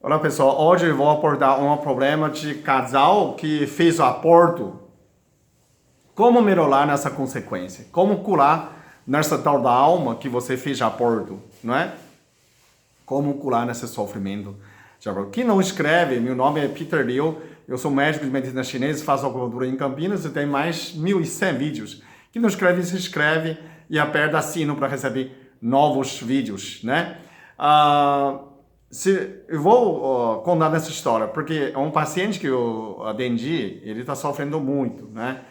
Olá pessoal, hoje eu vou abordar um problema de casal que fez o aborto. Como melhorar nessa consequência? Como curar nessa tal da alma que você fez aborto, não é? Como curar nesse sofrimento de aborto? Quem não escreve, meu nome é Peter Liu, eu sou médico de medicina chinesa, faço acupuntura em Campinas e tenho mais 1.100 vídeos. Quem não escreve, se inscreve e aperta sino para receber novos vídeos, né? Eu vou contar nessa história, porque é um paciente que eu atendi, ele está sofrendo muito, né?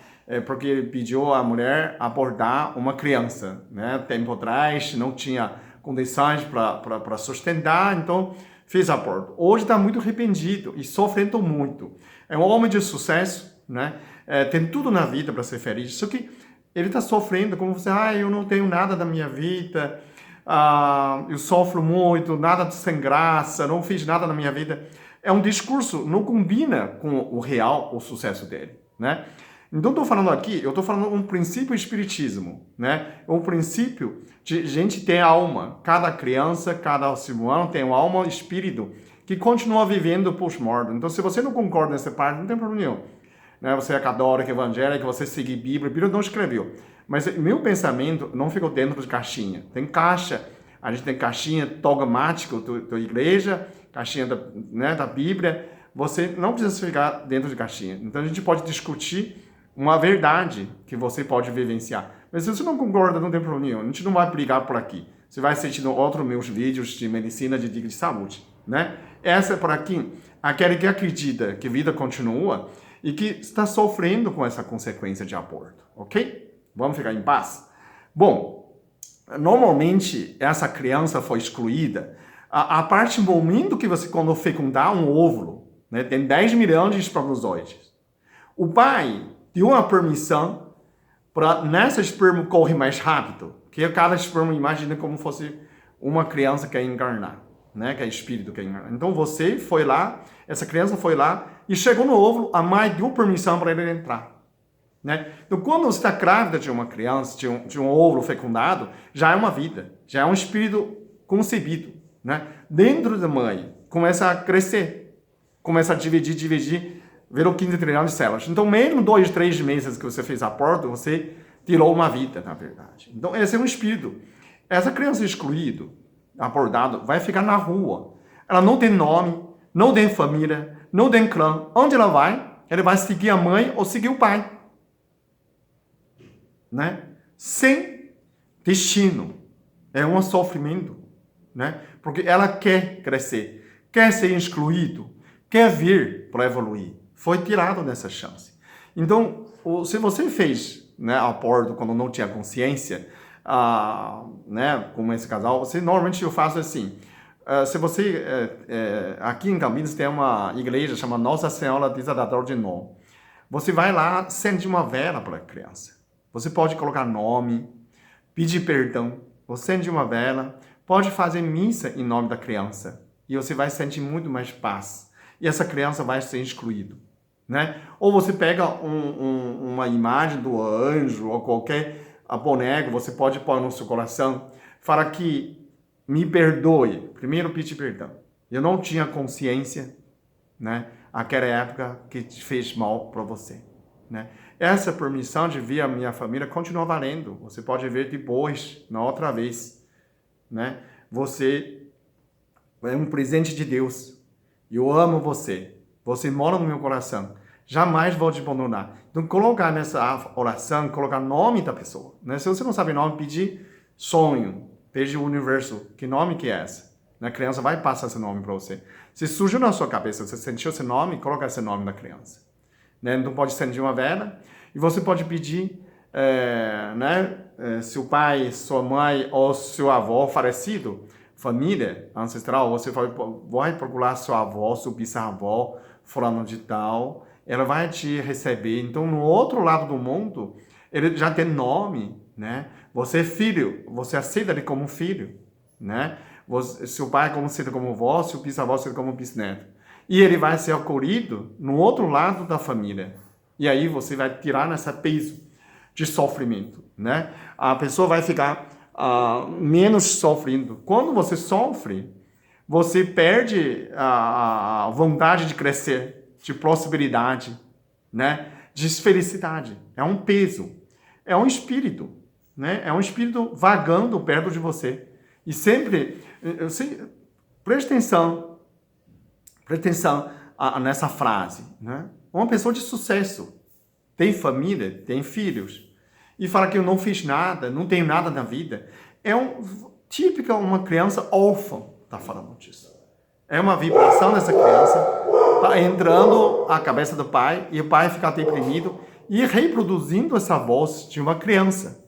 Porque ele pediu a mulher abortar uma criança, né? Tempo atrás não tinha condições para sustentar, então fez aborto. Hoje está muito arrependido e sofrendo muito. É um homem de sucesso, né? Tem tudo na vida para ser feliz, só que ele está sofrendo, como você, eu não tenho nada da minha vida, eu sofro muito, nada sem graça, não fiz nada na minha vida. É um discurso, não combina com o real, o sucesso dele, né? Então, estou falando aqui, eu estou falando um princípio espiritismo, né? Um princípio de gente ter alma. Cada criança, cada ser humano tem uma alma, espírito, que continua vivendo pós-morte. Então, se você não concorda nessa parte, não tem problema nenhum. Né? Você é católico, evangélico, você segue Bíblia, Bíblia não escreveu. Mas meu pensamento não ficou dentro de caixinha. Tem caixa, a gente tem caixinha dogmática da igreja, caixinha da Bíblia. Você não precisa ficar dentro de caixinha. Então, a gente pode discutir uma verdade que você pode vivenciar. Mas se você não concorda, não tem problema nenhum. A gente não vai brigar por aqui. Você vai assistir outros meus vídeos de medicina, de dica de saúde, né? Essa é para quem? Aquele que acredita que a vida continua e que está sofrendo com essa consequência de aborto, ok? Vamos ficar em paz? Bom, normalmente essa criança foi excluída a partir do momento que você, quando fecundar um óvulo, né, tem 10 milhões de espermatozoides. O pai deu uma permissão para nessa esperma correr mais rápido, que cada esperma imagina como fosse uma criança que é encarnar, né? Que é espírito que é encarnar. Então você foi lá, essa criança foi lá e chegou no óvulo, a mãe deu permissão para ele entrar, né? Então quando você está grávida de uma criança, de um óvulo fecundado, já é uma vida, já é um espírito concebido, né? Dentro da mãe, começa a crescer, começa a dividir, virou 15 trilhões de células. Então, mesmo 2, 3 meses que você fez aborto, você tirou uma vida, na verdade. Então, esse é um espírito. Essa criança excluída, abortada, vai ficar na rua. Ela não tem nome, não tem família, não tem clã. Onde ela vai? Ela vai seguir a mãe ou seguir o pai. Né? Sem destino. É um sofrimento. Né? Porque ela quer crescer, quer ser excluído, quer vir para evoluir. Foi tirado dessa chance. Então, se você fez, né, aborto quando não tinha consciência, né, como esse casal, você normalmente eu faço assim. Se você aqui em Campinas tem uma igreja chamada Nossa Senhora Desagador de Nó. Você vai lá, acende uma vela para a criança. Você pode colocar nome, pedir perdão, acende uma vela, pode fazer missa em nome da criança e você vai sentir muito mais paz. E essa criança vai ser excluída, né? Ou você pega uma imagem do anjo ou qualquer boneco, você pode pôr no seu coração, fala que me perdoe. Primeiro pedir perdão. Eu não tinha consciência, né? Aquela época que fez mal para você, né? Essa permissão de ver a minha família continua valendo. Você pode ver depois, na outra vez, né? Você é um presente de Deus. Eu amo você. Você mora no meu coração. Jamais vou te abandonar. Então, colocar nessa oração, colocar nome da pessoa. Né? Se você não sabe nome, pedir sonho. Pedir o universo. Que nome que é esse? A criança vai passar esse nome para você. Se surgiu na sua cabeça, você sentiu esse nome, coloca esse nome da criança. Né? Então, pode acender uma vela. E você pode pedir, seu pai, sua mãe ou seu avô falecido, família ancestral, você vai procurar sua avó, seu bisavó, fulano de tal, ela vai te receber. Então, no outro lado do mundo, ele já tem nome, né? Você é filho, você aceita ele como filho, né? Seu pai é aceita como avó, seu bisavó aceita como bisneto. E ele vai ser acolhido no outro lado da família. E aí você vai tirar nessa peso de sofrimento, né? A pessoa vai ficar menos sofrendo. Quando você sofre, você perde a vontade de crescer, de prosperidade, né? De felicidade. É um peso, é um espírito, né? É um espírito vagando perto de você. E sempre, preste atenção nessa frase, né? Uma pessoa de sucesso, tem família, tem filhos, e fala que eu não fiz nada, não tenho nada na vida, típica uma criança órfã, tá falando disso. É uma vibração dessa criança, tá entrando a cabeça do pai, e o pai fica deprimido, e reproduzindo essa voz de uma criança,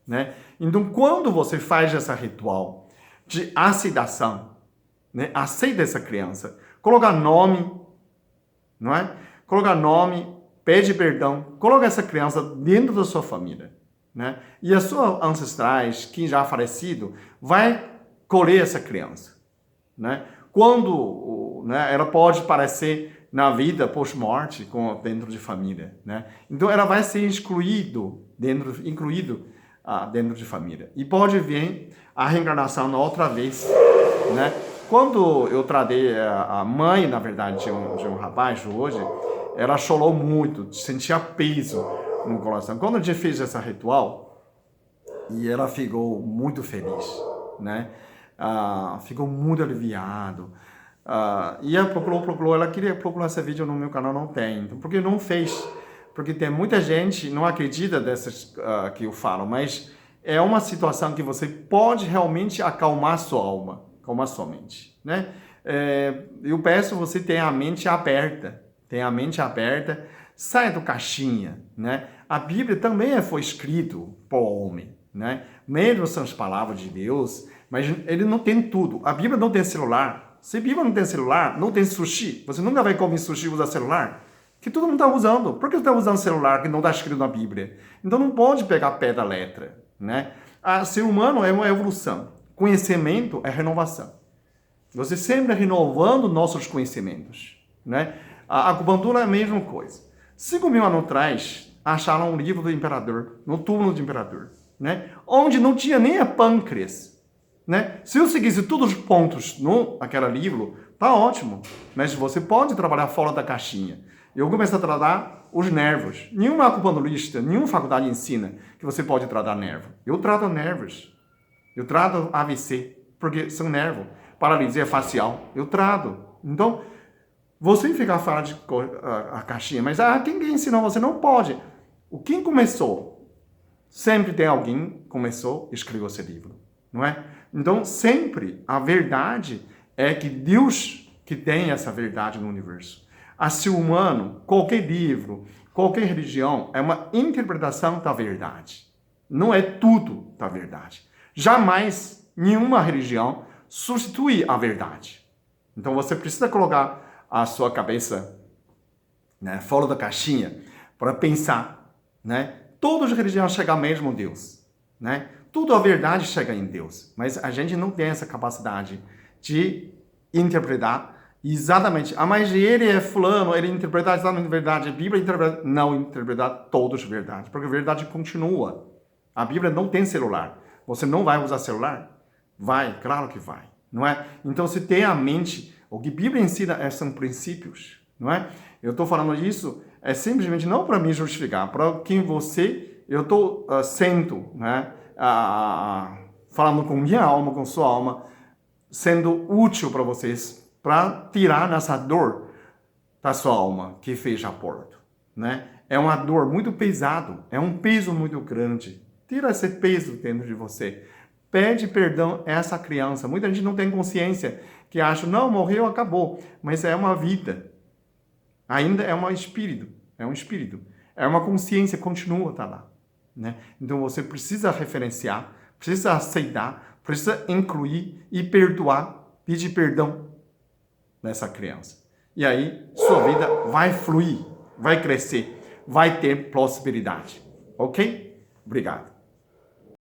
né? Então, quando você faz esse ritual de aceitação, né? Aceita essa criança, coloca nome, não é? Coloca nome, pede perdão, coloca essa criança dentro da sua família, né? E as suas ancestrais, quem já falecido, vai colher essa criança, né? Quando, né, ela pode aparecer na vida pós-morte dentro de família, né? Então ela vai ser incluído dentro de família. E pode vir a reencarnação outra vez, né? Quando eu tratei a mãe, na verdade, de um rapaz hoje, ela chorou muito, sentia peso no coração. Quando a gente fez esse ritual, e ela ficou muito feliz, né? Ficou muito aliviado. E ela procurou, ela queria procurar esse vídeo no meu canal, não tem. Então, porque não fez? Porque tem muita gente não acredita dessas que eu falo, mas é uma situação que você pode realmente acalmar sua alma, acalmar sua mente, né? Eu peço você tenha a mente aberta, saia do caixinha, né? A Bíblia também foi escrito por homem, né? Mesmo são as palavras de Deus, mas ele não tem tudo. A Bíblia não tem celular. Se a Bíblia não tem celular, não tem sushi. Você nunca vai comer sushi e usar celular. Que todo mundo está usando. Por que você está usando celular que não está escrito na Bíblia? Então não pode pegar pé da letra, né? Ser humano é uma evolução. Conhecimento é renovação. Você sempre renovando nossos conhecimentos, né? A acupuntura é a mesma coisa. 5.000 anos atrás, acharam um livro do imperador, no túmulo do imperador, né? Onde não tinha nem a pâncreas, né? Se eu seguisse todos os pontos naquele livro, tá ótimo. Mas você pode trabalhar fora da caixinha. Eu comecei a tratar os nervos. Nenhuma acupunturista, nenhuma faculdade ensina que você pode tratar nervo. Eu trato nervos. Eu trato AVC, porque são nervos. Paralisia facial, eu trato. Então, você fica fora de a caixinha, mas quem ensinou você não pode. Quem começou? Sempre tem alguém que começou e escreveu esse livro, não é? Então, sempre a verdade é que Deus que tem essa verdade no universo. A ser humano, qualquer livro, qualquer religião, é uma interpretação da verdade. Não é tudo da verdade. Jamais nenhuma religião substitui a verdade. Então você precisa colocar a sua cabeça, né, fora da caixinha para pensar, né? Todas as religiões chegam mesmo a Deus, né? Tudo a verdade chega em Deus, mas a gente não tem essa capacidade de interpretar exatamente. Mas ele é fulano, ele interpreta exatamente a verdade. A Bíblia não interpreta todas as verdades, porque a verdade continua. A Bíblia não tem celular. Você não vai usar celular? Vai, claro que vai, não é? Então, se tem a mente, o que a Bíblia ensina são princípios, não é? Eu estou falando isso simplesmente não para me justificar, para quem eu estou sendo, né? Falando com minha alma, com sua alma, sendo útil para vocês, para tirar essa dor da sua alma que fez aborto, né? É uma dor muito pesada, é um peso muito grande. Tira esse peso dentro de você. Pede perdão a essa criança. Muita gente não tem consciência, que acha, não, morreu, acabou. Mas é uma vida. Ainda é um espírito. É um espírito. É uma consciência, continua, tá lá. Né? Então você precisa referenciar, precisa aceitar, precisa incluir e perdoar, pedir perdão nessa criança. E aí, sua vida vai fluir, vai crescer, vai ter prosperidade. Ok? Obrigado.